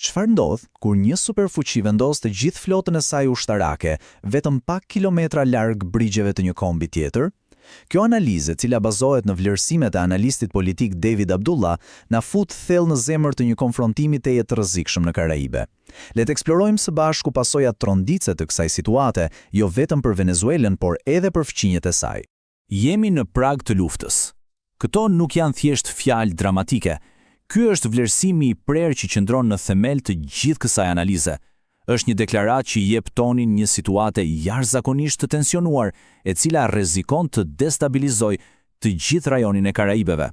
Çfarë ndodh kur një superfuqi vendos të gjithë flotën e saj ushtarake vetëm pak kilometra larg brigjeve të një kombi tjetër? Kjo analizë, e cila bazohet në vlerësimet e analistit politik David Abdullah, na fut thellë në zemër të një konfrontimi teje të rrezikshëm në Karaibe. Le të eksplorojmë së bashku pasojat tronditëse të kësaj situate, jo vetëm për Venezuelën, por edhe për fqinjet e saj. Jemi në prag të luftës. Këto nuk janë thjesht fjalë dramatike. Ky është vlerësimi i prerë që qëndron në themel të gjithë kësaj analize. Është një deklaratë që jep tonin një situate jashtëzakonisht të tensionuar, e cila rrezikon të destabilizojë të gjithë rajonin e Karaibeve.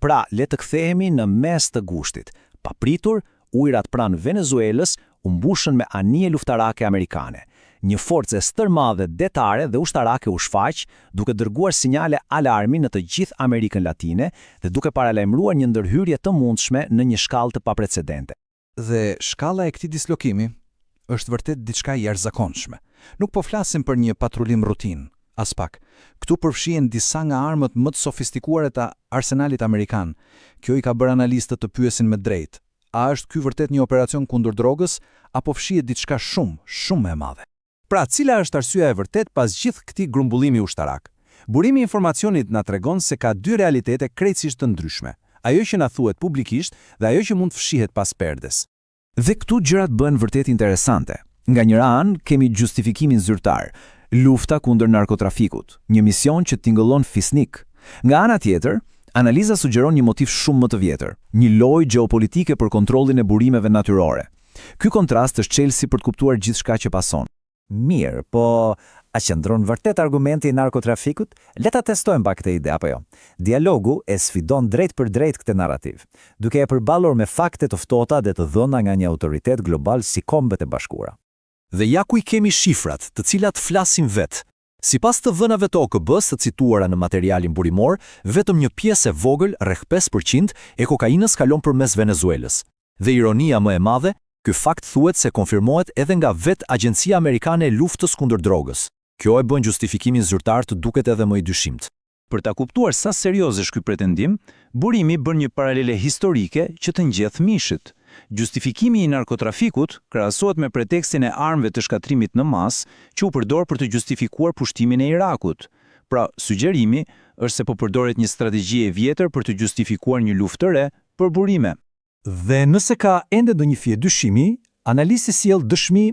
Pra, le të kthehemi në mes të gushtit. Papritur, ujërat pranë Venezuelës u mbushën me anije luftarake amerikane. Një forcë stërmadhe detare dhe ushtarake u shfaq, duke dërguar sinjale alarmi në të gjithë Amerikën Latine dhe duke paralajmëruar një ndërhyrje të mundshme në një shkallë të paprecedente. Dhe shkalla e këtij dislokimi është vërtet diçka jashtëzakonshme. Nuk po flasim për një patrullim rutin, as pak. Këtu përfshihen disa nga armët më të sofistikuara të arsenalit amerikan. Kjo i ka bërë analistët të pyesin me drejtë: a është ky vërtet një operacion kundër drogës apo fshihet diçka shumë më e madhe? Pra, cila është arsyeja e vërtet pas gjithë këtij grumbullimi ushtarak? Burimi i informacionit na tregon se ka dy realitete krejtësisht të ndryshme: ajo që na thuhet publikisht dhe ajo që mund të fshihet pas perdes. Dhe këtu gjërat bëhen vërtet interesante. Nga njëra anë kemi justifikimin zyrtar, lufta kundër narkotrafikut, një mision që tingëllon fisnik. Nga ana tjetër, analiza sugjeron një motiv shumë më të vjetër, një lojë gjeopolitike për kontrollin e burimeve natyrore. Ky kontrast është çelësi për të kuptuar gjithçka që pason. Mirë, po a qëndron vërtet argumenti i narkotrafikut? Le ta testojmë pak këtë ide, apo jo? Dialogu e sfidon drejt për drejt këtë narrativ, duke e përballur me fakte të ftota dhe të dhëna nga një autoritet global si Kombet e Bashkuara. Dhe ja ku i kemi shifrat, të cilat flasin vetë. Sipas të dhënave të OKB-s të cituara në materialin burimor, vetëm një pjesë e vogël, rreth 5%, e kokainës kalon përmes Venezuelës. Dhe ironia më e madhe, ky fakt thuhet se konfirmohet edhe nga vetë Agjencia Amerikane e Luftës kundër Drogës. Kjo e bën justifikimin zyrtar të duket edhe më i dyshimt. Për ta kuptuar sa serioz është ky pretendim, burimi bën një paralele historike që të ngjeth mishit. Justifikimi i narkotrafikut krahasohet me pretekstin e armëve të shkatrimit në masë që u përdor për të justifikuar pushtimin e Irakut. Pra, sugjerimi është se po përdoret një strategji e vjetër për të justifikuar një luftë të re për burime. Dhe nëse ka ende ndonjë fije dyshimi, analisti sjell dëshmi,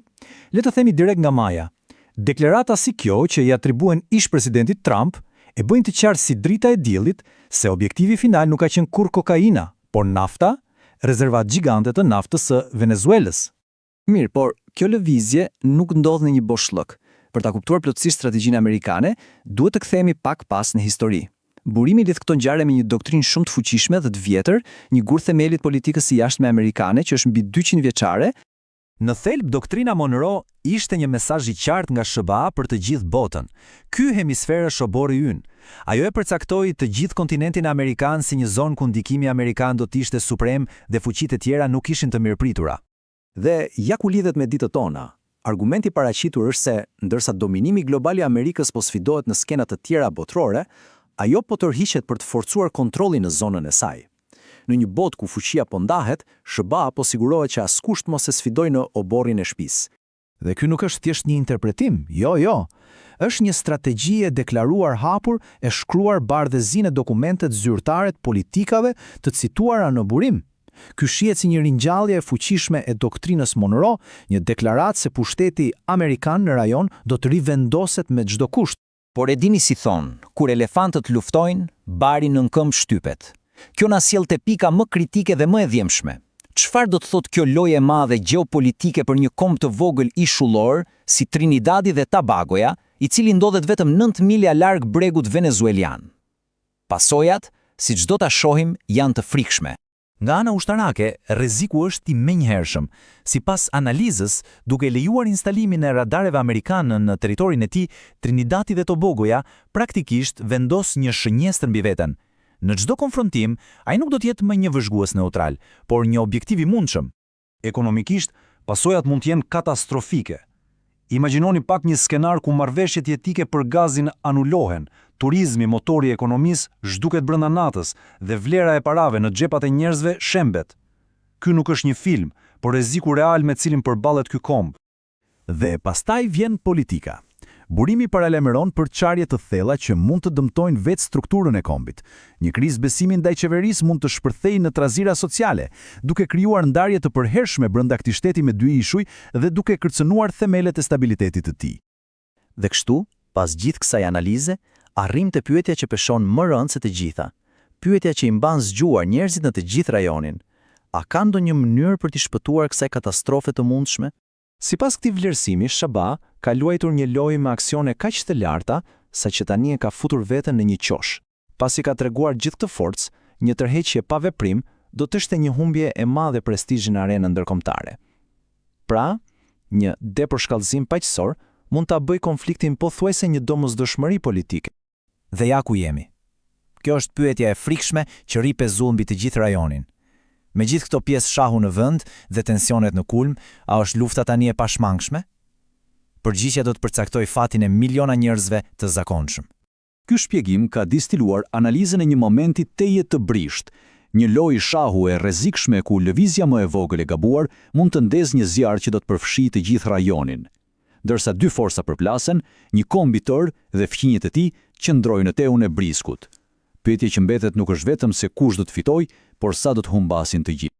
le të themi direkt nga maja. Deklarata si kjo që i atribuen ish-presidentit Trump e bëjnë të qartë si drita e diellit se objektivi final nuk ka qenë kur kokaina, por nafta, rezervat gjigante të naftës së Venezuelës. Mirë, por kjo lëvizje nuk ndodh në një boshllëk. Për ta kuptuar plotësisht strategjinë amerikane, duhet të kthehemi pak pas në histori. Burimi lidh këto ngjarje me një doktrinë shumë të fuqishme dhe të vjetër, një gur themelit politikës së jashtme amerikane që është mbi 200 vjeçare. Në thelb, doktrina Monroe ishte një mesazh i qartë nga SBA për të gjithë botën. Ky hemisfer është shobori ynë. Ajo e përcaktoi të gjithë kontinentin amerikan si një zonë ku ndikimi amerikan do të ishte suprem dhe fuqitë e tjera nuk ishin të mirëpritura. Dhe ja ku lidhet me ditët tona. Argumenti paraqitur është se ndërsa dominimi global i Amerikës po sfidohet në skena të tjera botërore, ajo po tërhiqet për të forcuar kontrollin në zonën e saj. Në një botë ku fuqia po ndahet, SBA po sigurohet që askush mos e sfidojë në oborrin e shtëpisë. Dhe ky nuk është thjesht një interpretim, jo. Është një strategji e deklaruar hapur e shkruar bardhëzinë e dokumentet zyrtare të politikave të cituara në burim. Ky shihet si një ringjallje e fuqishme e doktrinës Monroe, një deklaratë se pushteti amerikan në rajon do të rivendoset me çdo kusht. Por e dini si thonë, kur elefantët luftojnë, bari nën këmbë shtypet. Kjo na sjell te pika më kritike dhe më e dhimbshme. Çfarë do të thotë kjo lojë e madhe gjeopolitike për një komb të vogël ishullor si Trinidadi dhe Tobagoja, i cili ndodhet vetëm 9 milja larg bregut venezuelian? Pasojat, siç do ta shohim, janë të frikshme. Nga ana ushtarake, rreziku është i menjëhershëm. Sipas analizës, duke lejuar instalimin e radareve amerikanë në territorin e tij, Trinidadi dhe Tobagoja praktikisht vendos një shënjestër mbi veten. Në çdo konfrontim, ai nuk do të jetë më një vëzhgues neutral, por një objektiv i mundshëm. Ekonomikisht, pasojat mund të jenë katastrofike. Imagjinoni pak një skenar ku marrëveshjet jetike për gazin anulohen, turizmi, motori i ekonomisë, zhduket brenda natës dhe vlera e parave në xhepat e njerëzve shembet. Ky nuk është një film, por rreziku real me cilin përballet ky komb. Dhe pastaj vjen politika. Burimi paralajmëron përçarje të thella që mund të dëmtojnë vetë strukturën e kombit. Një krizë besimi ndaj qeverisë mund të shpërthejë në trazira sociale, duke krijuar ndarje të përhershme brenda këtij shteti me dy ishuj dhe duke kërcënuar themelet e stabilitetit të tij. Dhe kështu, pas gjithë kësaj analize, arrim te pyetja që peshon më rënd se të gjitha. Pyetja që i mban zgjuar njerëzit në të gjithë rajonin. A ka ndonjë mënyrë për të shpëtuar kësaj katastrofe të mundshme? Sipas këtij vlerësimi, SHBA ka luajtur një lojë me aksione kaq të larta saqë tani e ka futur veten në një qosh. Pasi ka treguar gjithë këtë forcë, një tërheqje pa veprim do të ishte një humbje e madhe prestizhi në arenën ndërkombëtare. Pra, një depërshkallëzim paqësor mund ta bëjë konfliktin pothuajse një domosdoshmëri politike. Dhe ja ku jemi. Kjo është pyetja e frikshme që rri pezull mbi të gjithë rajonin. Me gjithë këto pjesë shahu në vend dhe tensionet në kulm, a është lufta tani e pashmangshme? Përgjigjja do të përcaktoj fatin e miliona njerëzve të zakonshëm. Ky shpjegim ka distiluar analizën e një momenti teje të brisht, një lojë shahu e rrezikshme ku lëvizja më e vogël e gabuar mund të ndezë një zjarr që do të përfshijë të gjithë rajonin. Ndërsa dy forca përplasen, një komb i tërë dhe fqinjet e tij qëndrojnë në teun e briskut. Pyetja që mbetet nuk është vetëm se kush do të fitojë, por sa do të humbasin të gjithë.